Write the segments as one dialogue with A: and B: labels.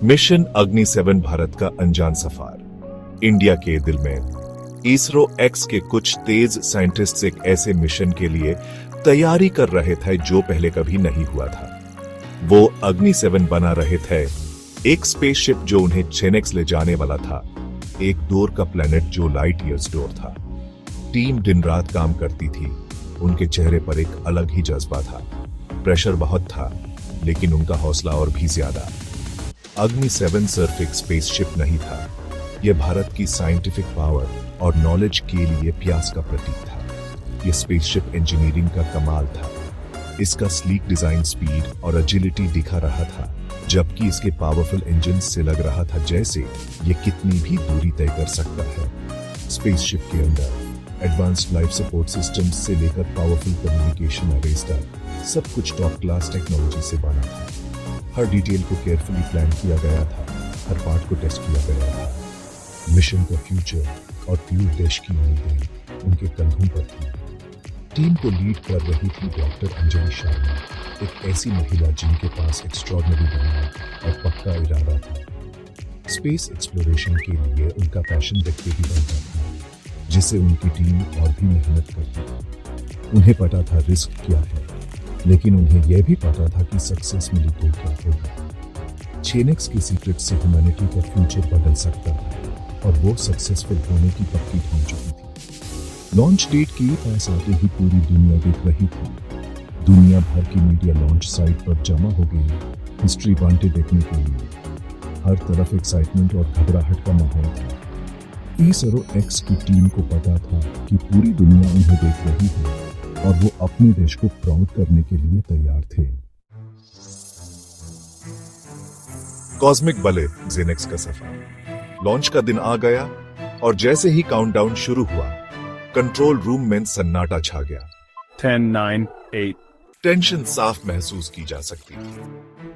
A: Mission अग्नि 7 भारत का अनजान सफर। इंडिया के दिल में इसरो एक्स के कुछ तेज साइंटिस्ट्स एक ऐसे मिशन के लिए तैयारी कर रहे थे जो पहले कभी नहीं हुआ था। वो अग्नि 7 बना रहे थे, एक स्पेसशिप जो उन्हें चेनेक्स ले जाने वाला था, एक दूर का प्लेनेट जो लाइट ईयर्स दूर था। टीम दिन रात काम करती थी, उनके चेहरे पर एक अलग ही जज्बा था। प्रेशर बहुत था, लेकिन उनका हौसला और भी ज्यादा। अग्नि 7 सिर्फ एक स्पेसशिप नहीं था, यह भारत की साइंटिफिक पावर और नॉलेज के लिए प्यास का प्रतीक था। यह स्पेसशिप इंजीनियरिंग का कमाल था। इसका स्लीक डिजाइन, स्पीड और एजिलिटी दिखा रहा था, जबकि इसके पावरफुल इंजन से लग रहा था जैसे ये कितनी भी दूरी तय कर सकता है। स्पेसशिप के अंदर एडवांस्ड लाइफ सपोर्ट सिस्टम्स से लेकर पावरफुल कम्युनिकेशन अरेज तक सब कुछ टॉप क्लास टेक्नोलॉजी से बना था। हर डिटेल को केयरफुली प्लान किया गया था, हर पार्ट को टेस्ट किया गया था। मिशन का फ्यूचर और फ्यूल देश की उम्मीदें उनके कंधों पर थी। टीम को लीड कर रही थी डॉक्टर अंजलि शर्मा, एक ऐसी महिला जिनके पास एक्स्ट्रॉर्डिनरी दिमाग और पक्का इरादा था। स्पेस एक्सप्लोरेशन के लिए उनका पैशन देखते ही बनता था, जिसे उनकी टीम और भी मेहनत करती थी। उन्हें पता था रिस्क क्या है, लेकिन उन्हें यह भी पता था कि सक्सेस मिली तो क्या होगा। चेनेक्स के सीक्रेट से ह्यूमैनिटी का फ्यूचर बदल सकता था और वो सक्सेसफुल होने की पक्की ठान चुकी थी। लॉन्च डेट के पास आते ही पूरी दुनिया देख रही थी। दुनिया भर की मीडिया लॉन्च साइट पर जमा हो गई, हिस्ट्री बांटे देखने के लिए। हर तरफ एक्साइटमेंट और घबराहट का माहौल था। इसरो एक्स की टीम को पता था कि पूरी दुनिया उन्हें देख रही है और वो अपने देश को प्राउड करने के लिए तैयार थे। कॉस्मिक बले जेनेक्स का सफर। लॉन्च का दिन आ गया और जैसे ही काउंटडाउन शुरू हुआ, कंट्रोल रूम में सन्नाटा छा गया।
B: 10, 9, 8,
A: टेंशन साफ महसूस की जा सकती थी।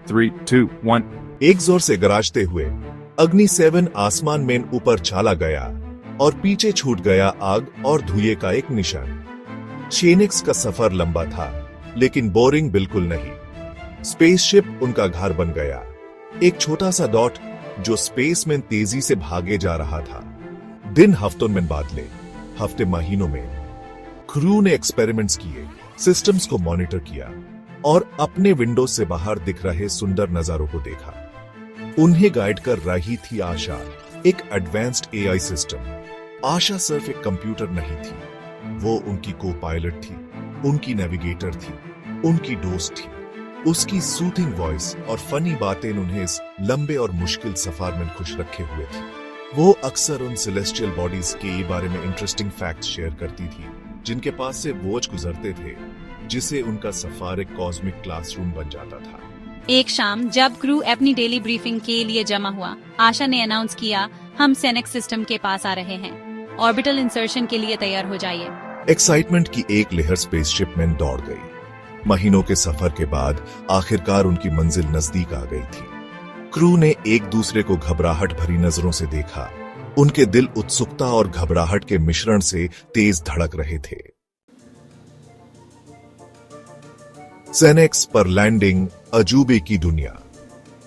B: 3, 2, 1.
A: एक जोर से गरजते हुए अग्नि 7 आसमान में ऊपर चला गया और पीछे छूट गया आग और धुएं का एक निशान। चेनेक्स का सफर लंबा था, लेकिन बोरिंग बिल्कुल नहीं। स्पेसशिप उनका घर बन गया, एक छोटा सा डॉट जो स्पेस में तेजी से भागे जा रहा था। दिन हफ्तों में बदले, हफ्ते महीनों में। क्रू ने एक्सपेरिमेंट्स किए, सिस्टम्स को मॉनिटर किया और अपने विंडो से बाहर दिख रहे सुंदर नजारों को देखा। उन्हें गाइड कर रही थी आशा, एक एडवांस्ड एआई सिस्टम। आशा सिर्फ एक कंप्यूटर नहीं थी, वो उनकी को पायलट थी, उनकी नेविगेटर थी, उनकी दोस्त थी। उसकी सूथिंग वॉइस और फनी बातें उन्हें इस लंबे और मुश्किल सफर में खुश रखे हुए थी। वो अक्सर उन सेलेस्टियल बॉडीज के बारे में इंटरेस्टिंग फैक्ट्स शेयर करती थी, जिनके पास से वॉच गुजरते थे, जिसे उनका सफर एक कॉस्मिक क्लासरूम बन जाता था।
C: एक शाम जब क्रू अपनी डेली ब्रीफिंग के लिए जमा हुआ, आशा ने अनाउंस किया, हम सेनेक्स सिस्टम के पास आ रहे हैं, ऑर्बिटल इंसर्शन के लिए तैयार हो जाइए।
A: एक्साइटमेंट की एक लहर स्पेसशिप में दौड़ गई। महीनों के सफर के बाद आखिरकार उनकी मंजिल नजदीक आ गई थी। क्रू ने एक दूसरे को घबराहट भरी नजरों से देखा। उनके दिल उत्सुकता और घबराहट के मिश्रण से तेज धड़क रहे थे। सेनेक्स पर लैंडिंग, अजूबे की दुनिया।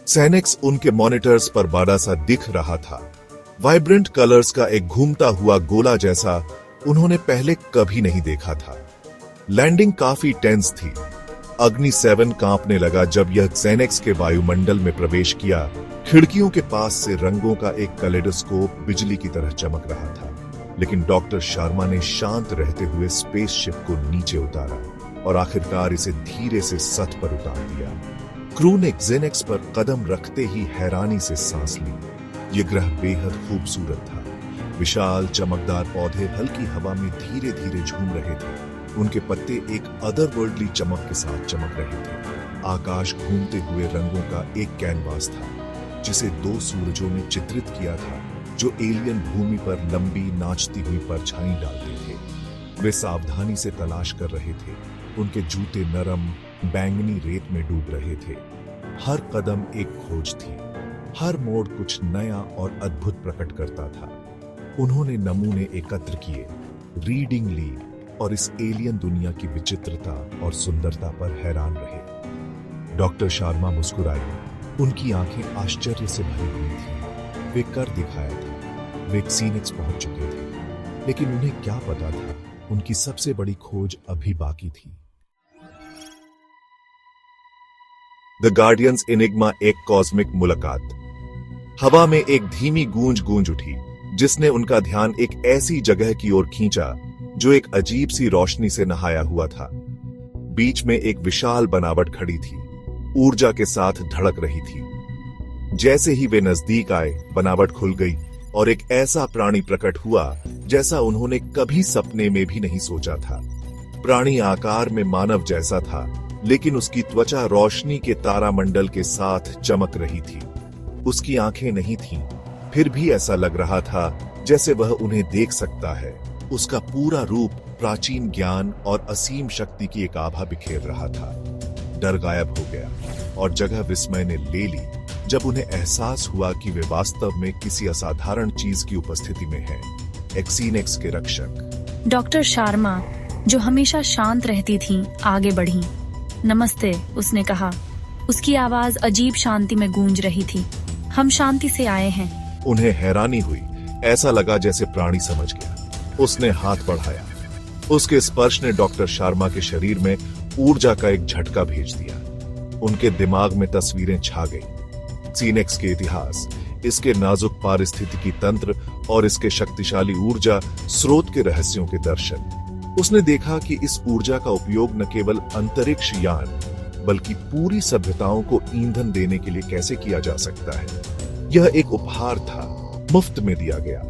A: सेनेक्स उनके मॉनिटर्स पर बड़ा सा दिख रहा था, वाइब्रेंट कलर्स का एक घूमता हुआ गोला जैसा उन्होंने पहले कभी नहीं देखा था। लैंडिंग काफी टेंस थी। अग्नि 7 कांपने लगा जब यह जेनेक्स के वायुमंडल में प्रवेश किया। खिड़कियों के पास से रंगों का एक कैलेडोस्कोप बिजली की तरह चमक रहा था, लेकिन डॉक्टर शर्मा ने शांत रहते हुए स्पेसशिप को नीचे उतारा और आखिरकार इसे धीरे से सतह पर उतार दिया। क्रू ने जेनेक्स पर कदम रखते ही हैरानी से सांस ली। यह ग्रह बेहद खूबसूरत था। विशाल चमकदार पौधे हल्की हवा में धीरे धीरे झूम रहे थे। उनके पत्ते एक अदरवर्ल्डली चमक के साथ चमक रहे थे। आकाश घूमते हुए रंगों का एक कैनवास था, जिसे 2 सूरजों ने चित्रित किया था, जो एलियन भूमि पर लंबी नाचती हुई परछाई डालते थे। वे सावधानी से तलाश कर रहे थे। उनके जूते नरम बैंगनी रेत में डूब रहे थे। हर कदम एक खोज थी, हर मोड़ कुछ नया और अद्भुत प्रकट करता था। उन्होंने नमूने एकत्र किए, रीडिंग ली और इस एलियन दुनिया की विचित्रता और सुंदरता पर हैरान रहे। डॉक्टर शर्मा मुस्कुराई, उनकी आंखें आश्चर्य से भरी हुई थी। वे कर दिखाया था, वे सीनेक्स पहुंच चुके थे, लेकिन उन्हें क्या पता था, उनकी सबसे बड़ी खोज अभी बाकी थी। द गार्डियंस एनिग्मा एक कॉस्मिक मुलाकात। हवा में एक धीमी गूंज गूंज उठी, जिसने उनका ध्यान एक ऐसी जगह की ओर खींचा जो एक अजीब सी रोशनी से नहाया हुआ था। बीच में एक विशाल बनावट खड़ी थी, ऊर्जा के साथ धड़क रही थी। जैसे ही वे नजदीक आए, बनावट खुल गई और एक ऐसा प्राणी प्रकट हुआ जैसा उन्होंने कभी सपने में भी नहीं सोचा था। प्राणी आकार में मानव जैसा था, लेकिन उसकी त्वचा रोशनी के तारामंडल के साथ चमक रही थी। उसकी आंखें नहीं थीं, फिर भी ऐसा लग रहा था जैसे वह उन्हें देख सकता है। उसका पूरा रूप प्राचीन ज्ञान और असीम शक्ति की एक आभा बिखेर रहा था। डर गायब हो गया और जगह विस्मय ने ले ली जब उन्हें एहसास हुआ कि वे वास्तव में किसी असाधारण चीज की उपस्थिति में हैं। एक्सीनेक्स के रक्षक
D: डॉक्टर शार्मा, जो हमेशा शांत रहती थीं, आगे बढ़ी। नमस्ते, उसने कहा। उसकी आवाज अजीब शांति में गूंज रही थी। हम शांति से आए हैं।
A: उन्हें हैरानी हुई, ऐसा लगा जैसे प्राणी समझ गया। उसने हाथ बढ़ाया। उसके स्पर्श ने डॉक्टर शर्मा के शरीर में ऊर्जा का एक झटका भेज दिया। उनके दिमाग में तस्वीरें छा गईं। सीनेक्स के इतिहास, इसके नाजुक पारिस्थितिकी तंत्र और इसके शक्तिशाली ऊर्जा स्रोत के रहस्यों के दर्शन। उसने देखा कि इस ऊर्जा का उपयोग न केवल अंतरिक्ष यान बल्कि पूरी सभ्यताओं को ईंधन देने के लिए कैसे किया जा सकता है। यह एक उपहार था, मुफ्त में दिया गया,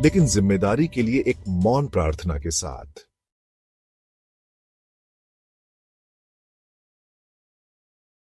A: लेकिन जिम्मेदारी के लिए एक मौन प्रार्थना के साथ।